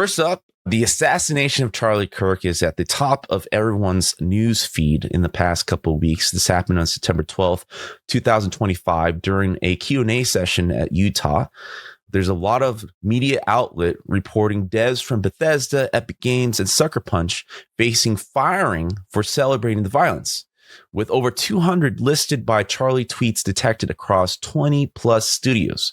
First up, the assassination of Charlie Kirk is at the top of everyone's news feed in the past couple of weeks. This happened on September 12th, 2025, during a Q&A session at Utah. There's a lot of media outlet reporting devs from Bethesda, Epic Games, and Sucker Punch facing firing for celebrating the violence, with over 200 listed by Charlie tweets detected across 20 plus studios.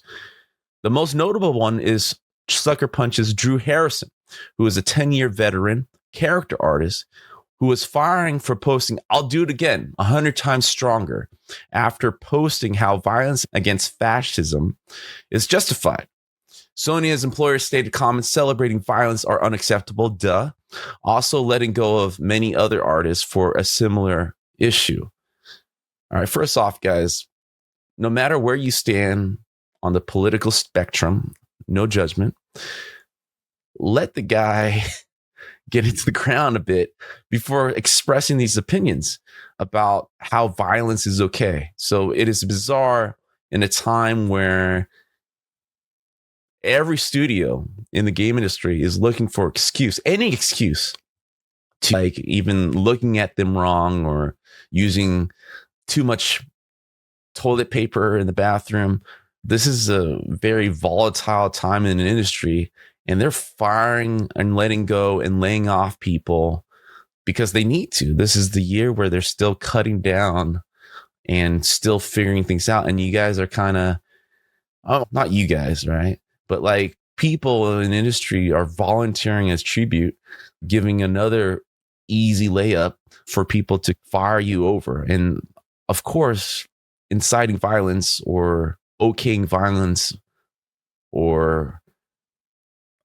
The most notable one is Sucker Punch's Drew Harrison, who is a 10-year veteran character artist who was firing for posting "I'll do it again 100 times stronger" after posting how violence against fascism is justified. Sonya's employer stated comments celebrating violence are unacceptable, also letting go of many other artists for a similar issue. All right, first off, guys, no matter where you stand on the political spectrum, no judgment, let the guy get into the ground a bit before expressing these opinions about how violence is okay. So it is bizarre in a time where every studio in the game industry is looking for any excuse to, like, even looking at them wrong or using too much toilet paper in the bathroom. This is a very volatile time in an industry, and they're firing and letting go and laying off people because they need to. This is the year where they're still cutting down and still figuring things out. And you guys are kind of, not you guys, right? But like people in the industry are volunteering as tribute, giving another easy layup for people to fire you over. And of course, inciting violence or okaying violence or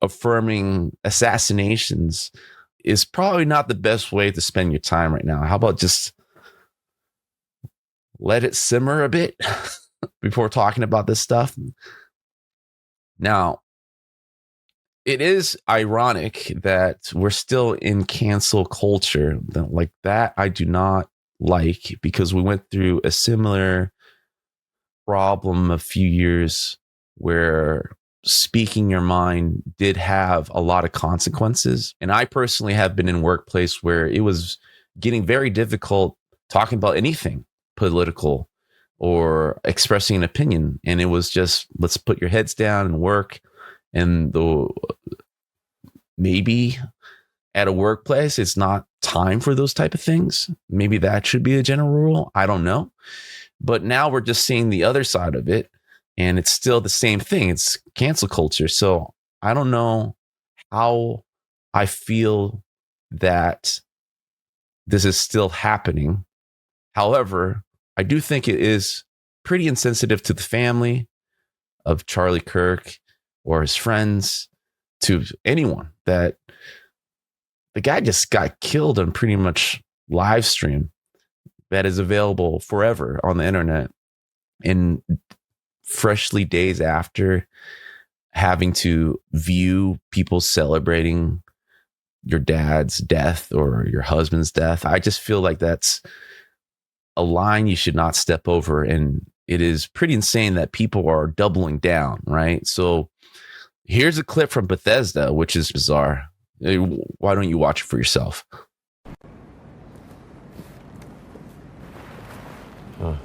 affirming assassinations is probably not the best way to spend your time right now. How about just let it simmer a bit before talking about this stuff? Now, it is ironic that we're still in cancel culture. Like that, I do not like, because we went through a similar problem a few years where speaking your mind did have a lot of consequences. And I personally have been in workplace where it was getting very difficult talking about anything political or expressing an opinion. And it was just, let's put your heads down and work. And maybe at a workplace, it's not time for those type of things. Maybe that should be a general rule. I don't know. But now we're just seeing the other side of it, and it's still the same thing. It's cancel culture. So I don't know how I feel that this is still happening. However, I do think it is pretty insensitive to the family of Charlie Kirk or his friends, to anyone, that the guy just got killed on pretty much live stream that is available forever on the internet, and freshly days after having to view people celebrating your dad's death or your husband's death. I just feel like that's a line you should not step over. And it is pretty insane that people are doubling down, right? So here's a clip from Bethesda, which is bizarre. Why don't you watch it for yourself? Huh.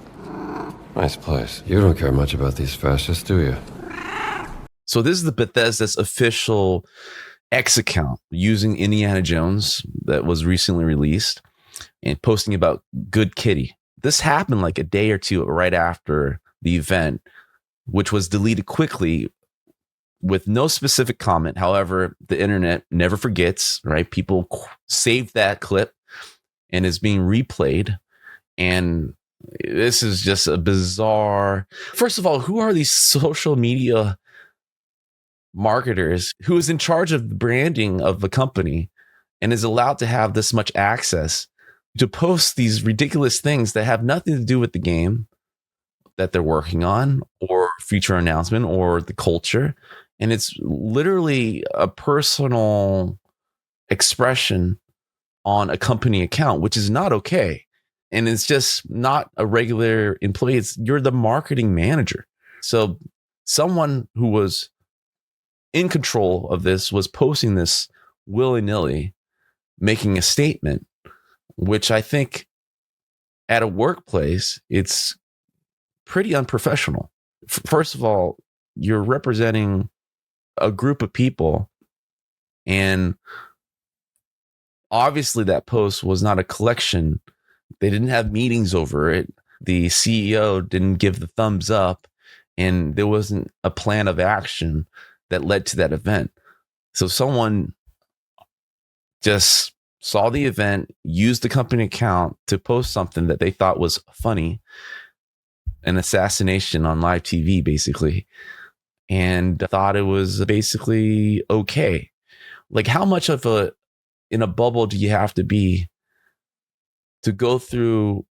Nice place. You don't care much about these fascists, do you? So this is the Bethesda's official X account using Indiana Jones that was recently released and posting about Good Kitty. This happened like a day or two right after the event, which was deleted quickly with no specific comment. However, the internet never forgets, right? People saved that clip and is being replayed. And this is just a bizarre. First of all, who are these social media marketers? Who is in charge of the branding of the company and is allowed to have this much access to post these ridiculous things that have nothing to do with the game that they're working on or future announcement or the culture? And it's literally a personal expression on a company account, which is not okay. And it's just not a regular employee. You're the marketing manager. So someone who was in control of this was posting this willy-nilly, making a statement, which I think at a workplace, it's pretty unprofessional. First of all, you're representing a group of people, and obviously that post was not a collection. They didn't have meetings over it. The CEO didn't give the thumbs up, and there wasn't a plan of action that led to that event. So someone just saw the event, used the company account to post something that they thought was funny, an assassination on live TV, basically, and thought it was basically okay. Like, how much of in a bubble do you have to be to go through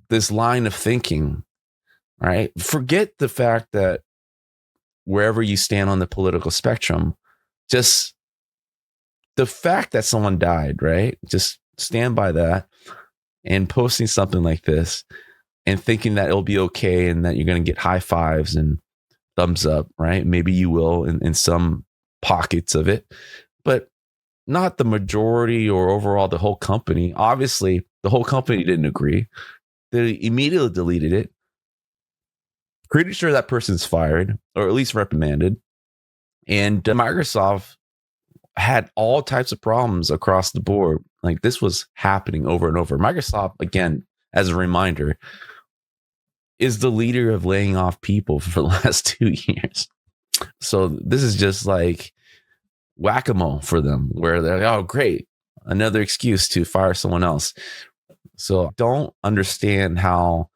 this line of thinking, right? Forget the fact that wherever you stand on the political spectrum, just the fact that someone died, right? Just stand by that, and posting something like this and thinking that it'll be okay and that you're going to get high fives and thumbs up, right? Maybe you will in some pockets of it, but not the majority or overall the whole company. Obviously, the whole company didn't agree. They immediately deleted it. Pretty sure that person's fired or at least reprimanded. And Microsoft had all types of problems across the board. Like, this was happening over and over. Microsoft, again, as a reminder, is the leader of laying off people for the last 2 years. So this is just like whack-a-mole for them, where they're like, oh, great, another excuse to fire someone else. So don't understand how,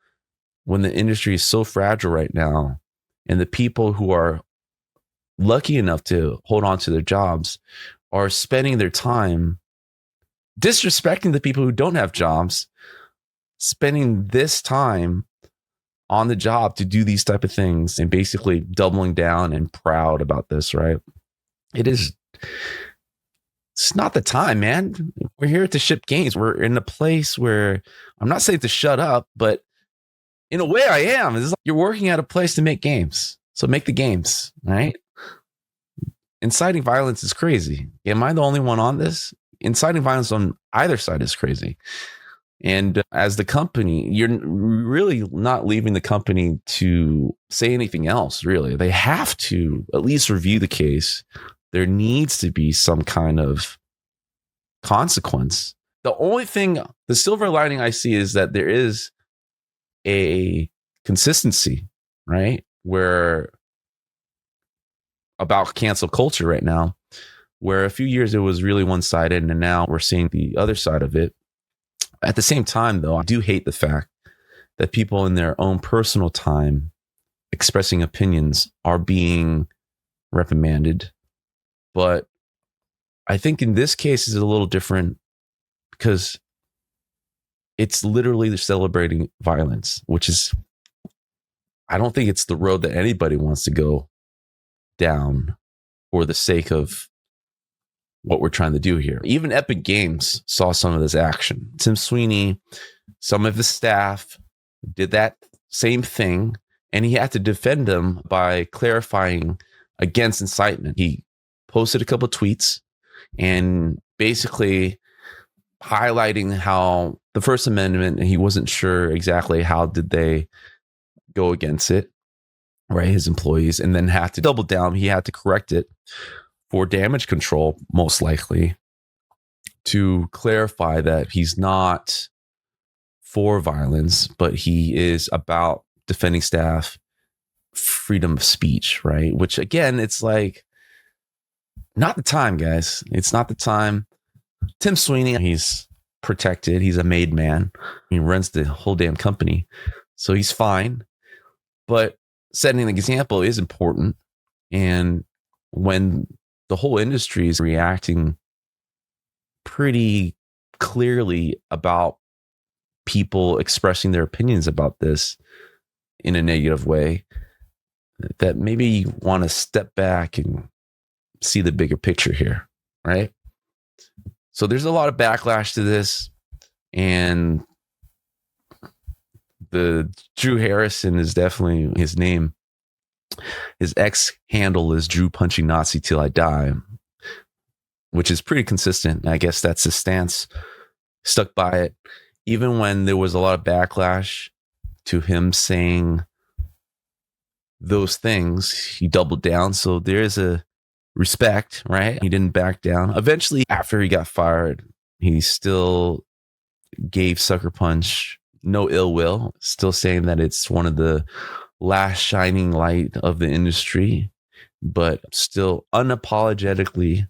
when the industry is so fragile right now, and the people who are lucky enough to hold on to their jobs are spending their time disrespecting the people who don't have jobs, spending this time on the job to do these type of things and basically doubling down and proud about this, right? It's not the time, man. We're here to ship games. We're in a place where, I'm not saying to shut up, but in a way I am. It's like you're working at a place to make games. So make the games, right? Inciting violence is crazy. Am I the only one on this? Inciting violence on either side is crazy. And as the company, you're really not leaving the company to say anything else, really. They have to at least review the case. There needs to be some kind of consequence. The only thing, the silver lining I see, is that there is a consistency, right? Where about cancel culture right now, where a few years it was really one-sided, and now we're seeing the other side of it. At the same time, though, I do hate the fact that people in their own personal time expressing opinions are being reprimanded. But I think in this case is a little different, because it's literally celebrating violence, which is, I don't think it's the road that anybody wants to go down for the sake of what we're trying to do here. Even Epic Games saw some of this action. Tim Sweeney, some of his staff did that same thing, and he had to defend them by clarifying against incitement. He posted a couple of tweets and basically highlighting how the First Amendment, and he wasn't sure exactly how did they go against it, right? His employees, and then had to double down. He had to correct it for damage control, most likely, to clarify that he's not for violence, but he is about defending staff, freedom of speech, right? Which, again, it's like, not the time, guys. It's not the time. Tim Sweeney, he's protected. He's a made man. He runs the whole damn company, so he's fine. But setting an example is important. And when the whole industry is reacting pretty clearly about people expressing their opinions about this in a negative way, that maybe you want to step back and see the bigger picture here, right? So there's a lot of backlash to this, and the Drew Harrison is definitely his name. His X handle is Drew Punching Nazi Till I Die, which is pretty consistent. I guess that's his stance. Stuck by it. Even when there was a lot of backlash to him saying those things, he doubled down. So there is a respect, right? He didn't back down. Eventually, after he got fired, he still gave Sucker Punch no ill will, still saying that it's one of the last shining light of the industry, but still unapologetically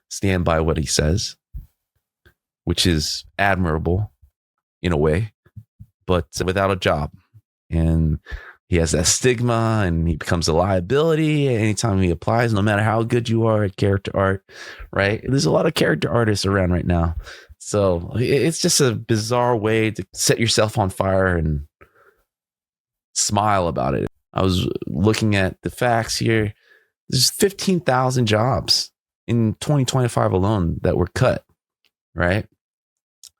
stand by what he says, which is admirable in a way, but without a job. And he has that stigma and he becomes a liability anytime he applies, no matter how good you are at character art, right? There's a lot of character artists around right now. So it's just a bizarre way to set yourself on fire and smile about it. I was looking at the facts here. There's 15,000 jobs in 2025 alone that were cut, right?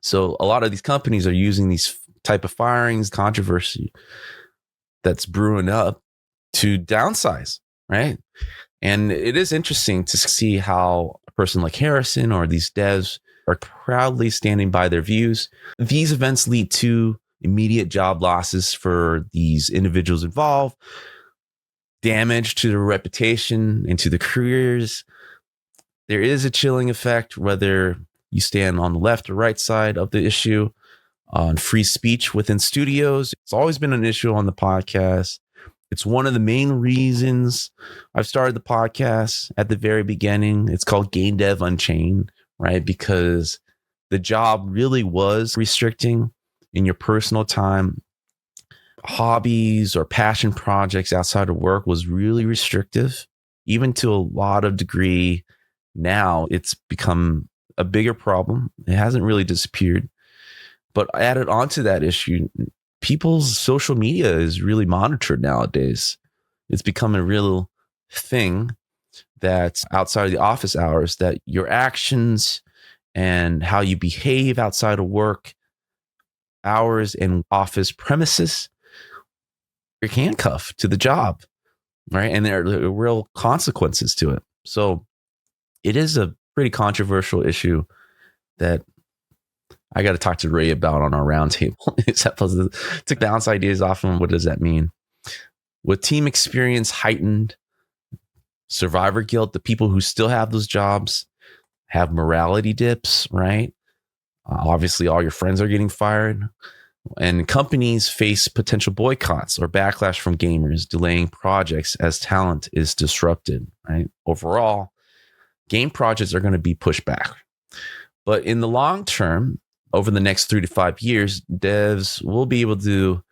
So a lot of these companies are using these type of firings, controversy that's brewing up to downsize, right? And it is interesting to see how a person like Harrison or these devs are proudly standing by their views. These events lead to immediate job losses for these individuals involved, damage to their reputation and to their careers. There is a chilling effect, whether you stand on the left or right side of the issue, on free speech within studios. It's always been an issue on the podcast. It's one of the main reasons I've started the podcast at the very beginning. It's called Game Dev Unchained, right? Because the job really was restricting in your personal time. Hobbies or passion projects outside of work was really restrictive, even to a lot of degree. Now it's become a bigger problem. It hasn't really disappeared. But added onto that issue, people's social media is really monitored nowadays. It's become a real thing that outside of the office hours, that your actions and how you behave outside of work hours and office premises, you're handcuffed to the job, right? And there are real consequences to it. So it is a pretty controversial issue that I got to talk to Ray about on our roundtable. To bounce ideas off him. What does that mean? With team experience heightened, survivor guilt, the people who still have those jobs have morality dips, right? Obviously, all your friends are getting fired. And companies face potential boycotts or backlash from gamers, delaying projects as talent is disrupted, right? Overall, game projects are going to be pushed back. But in the long term, over the next 3 to 5 years, devs will be able to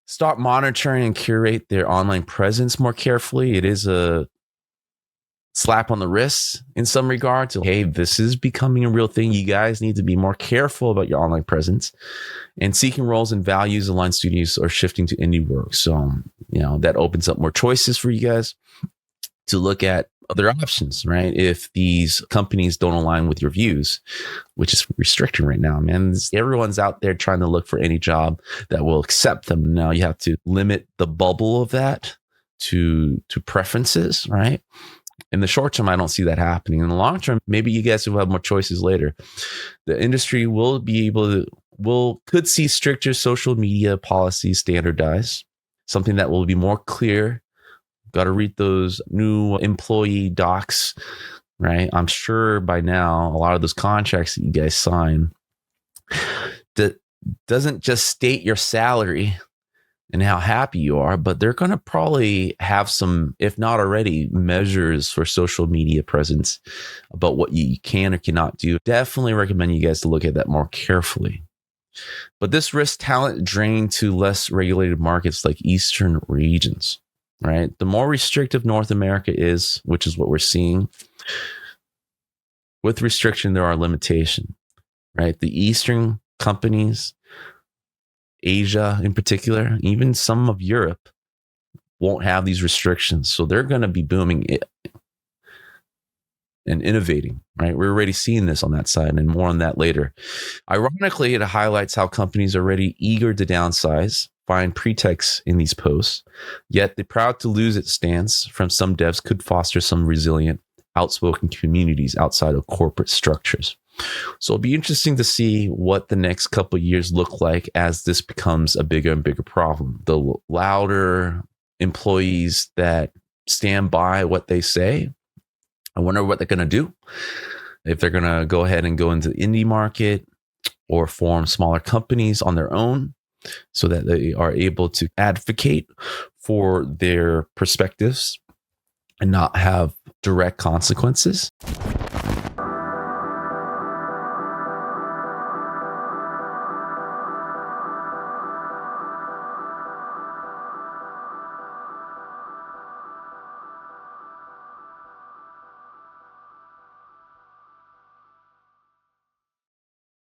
start monitoring and curate their online presence more carefully. It is a slap on the wrist in some regards. Hey, this is becoming a real thing. You guys need to be more careful about your online presence, and seeking roles and values aligned studios are shifting to indie work. So, that opens up more choices for you guys to look at other options, right? If these companies don't align with your views, which is restricting right now, man. Everyone's out there trying to look for any job that will accept them. Now you have to limit the bubble of that to preferences, right? In the short term, I don't see that happening. In the long term, maybe you guys will have more choices later. The industry will be able to, could see stricter social media policies standardized, something that will be more clear. Got to read those new employee docs, right? I'm sure by now, a lot of those contracts that you guys sign that doesn't just state your salary and how happy you are, but they're going to probably have some, if not already, measures for social media presence about what you can or cannot do. Definitely recommend you guys to look at that more carefully. But this risks talent drain to less regulated markets like Eastern regions, right? The more restrictive North America is, which is what we're seeing, with restriction, there are limitations, right? The Eastern companies, Asia in particular, even some of Europe won't have these restrictions. So they're going to be booming and innovating, right? We're already seeing this on that side, and more on that later. Ironically, it highlights how companies are already eager to downsize find pretexts in these posts, yet the proud to lose it stance from some devs could foster some resilient, outspoken communities outside of corporate structures. So it'll be interesting to see what the next couple of years look like as this becomes a bigger and bigger problem. The louder employees that stand by what they say, I wonder what they're going to do. If they're going to go ahead and go into the indie market or form smaller companies on their own so that they are able to advocate for their perspectives and not have direct consequences.